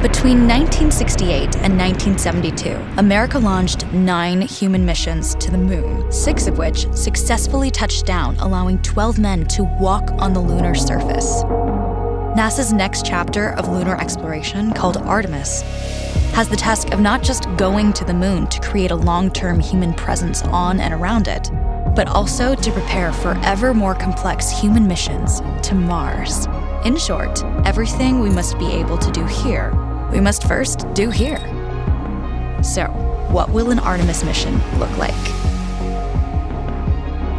Between 1968 and 1972, America launched 9 human missions to the moon, 6 of which successfully touched down, allowing 12 men to walk on the lunar surface. NASA's next chapter of lunar exploration, called Artemis, has the task of not just going to the moon to create a long-term human presence on and around it, but also to prepare for ever more complex human missions to Mars. In short, everything we must be able to do here, we must first do here. So, what will an Artemis mission look like?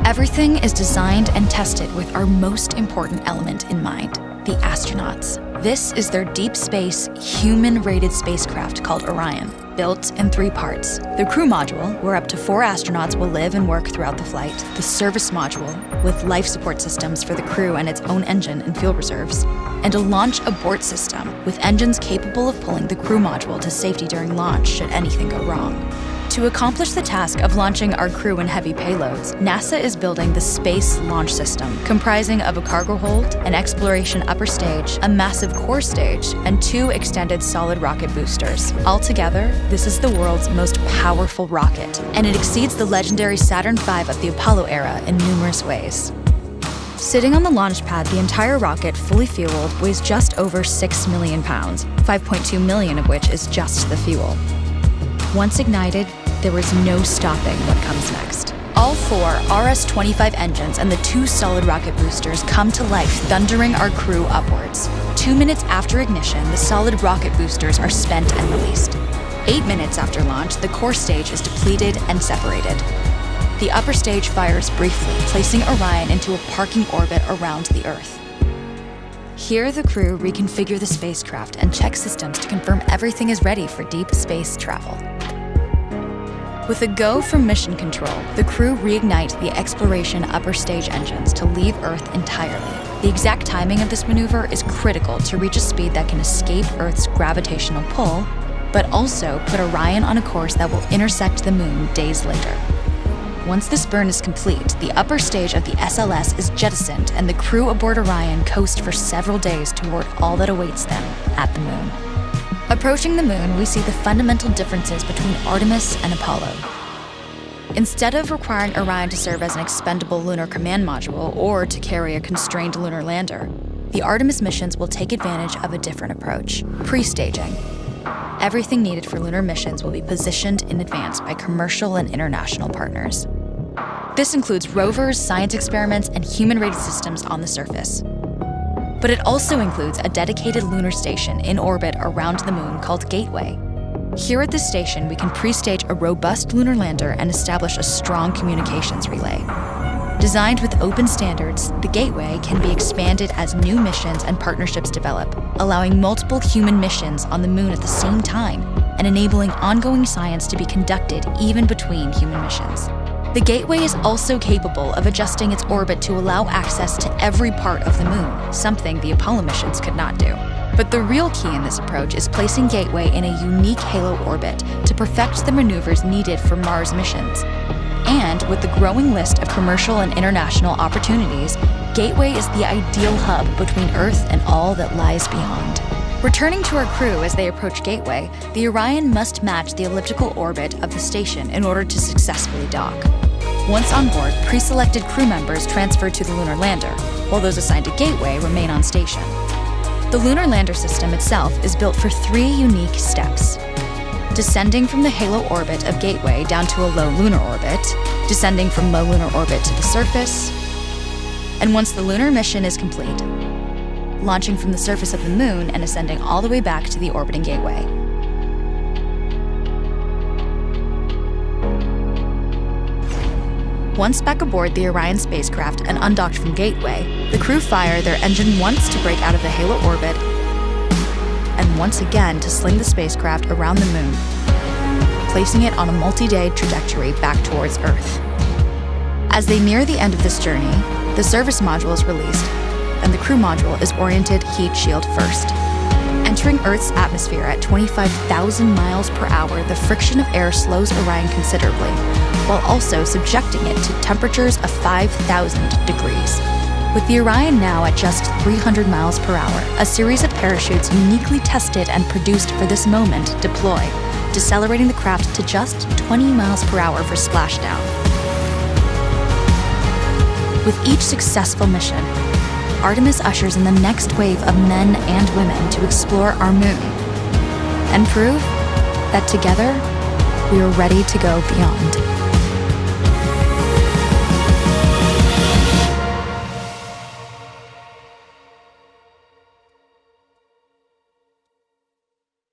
Everything is designed and tested with our most important element in mind, the astronauts. This is their deep space, human-rated spacecraft called Orion, built in 3 parts. The crew module, where up to 4 astronauts will live and work throughout the flight. The service module, with life support systems for the crew and its own engine and fuel reserves. And a launch abort system, with engines capable of pulling the crew module to safety during launch should anything go wrong. To accomplish the task of launching our crew and heavy payloads, NASA is building the Space Launch System, comprising of a cargo hold, an exploration upper stage, a massive core stage, and 2 extended solid rocket boosters. Altogether, this is the world's most powerful rocket, and it exceeds the legendary Saturn V of the Apollo era in numerous ways. Sitting on the launch pad, the entire rocket, fully fueled, weighs just over 6 million pounds, 5.2 million of which is just the fuel. Once ignited, there is no stopping what comes next. All 4 RS-25 engines and the 2 solid rocket boosters come to life, thundering our crew upwards. 2 minutes after ignition, the solid rocket boosters are spent and released. 8 minutes after launch, the core stage is depleted and separated. The upper stage fires briefly, placing Orion into a parking orbit around the Earth. Here, the crew reconfigure the spacecraft and check systems to confirm everything is ready for deep space travel. With a go from mission control, the crew reignite the exploration upper stage engines to leave Earth entirely. The exact timing of this maneuver is critical to reach a speed that can escape Earth's gravitational pull, but also put Orion on a course that will intersect the moon days later. Once this burn is complete, the upper stage of the SLS is jettisoned and the crew aboard Orion coast for several days toward all that awaits them at the moon. Approaching the moon, we see the fundamental differences between Artemis and Apollo. Instead of requiring Orion to serve as an expendable lunar command module or to carry a constrained lunar lander, the Artemis missions will take advantage of a different approach: pre-staging. Everything needed for lunar missions will be positioned in advance by commercial and international partners. This includes rovers, science experiments, and human-rated systems on the surface. But it also includes a dedicated lunar station in orbit around the moon called Gateway. Here at this station, we can pre-stage a robust lunar lander and establish a strong communications relay. Designed with open standards, the Gateway can be expanded as new missions and partnerships develop, allowing multiple human missions on the moon at the same time and enabling ongoing science to be conducted even between human missions. The Gateway is also capable of adjusting its orbit to allow access to every part of the moon, something the Apollo missions could not do. But the real key in this approach is placing Gateway in a unique halo orbit to perfect the maneuvers needed for Mars missions. And with the growing list of commercial and international opportunities, Gateway is the ideal hub between Earth and all that lies beyond. Returning to our crew as they approach Gateway, the Orion must match the elliptical orbit of the station in order to successfully dock. Once on board, pre-selected crew members transfer to the lunar lander, while those assigned to Gateway remain on station. The lunar lander system itself is built for 3 unique steps: descending from the halo orbit of Gateway down to a low lunar orbit, descending from low lunar orbit to the surface, and once the lunar mission is complete, launching from the surface of the moon and ascending all the way back to the orbiting Gateway. Once back aboard the Orion spacecraft and undocked from Gateway, the crew fire their engine once to break out of the halo orbit and once again to sling the spacecraft around the moon, placing it on a multi-day trajectory back towards Earth. As they near the end of this journey, the service module is released, and the crew module is oriented heat shield first. Entering Earth's atmosphere at 25,000 miles per hour, the friction of air slows Orion considerably, while also subjecting it to temperatures of 5,000 degrees. With the Orion now at just 300 miles per hour, a series of parachutes uniquely tested and produced for this moment deploy, decelerating the craft to just 20 miles per hour for splashdown. With each successful mission, Artemis ushers in the next wave of men and women to explore our moon and prove that together we are ready to go beyond.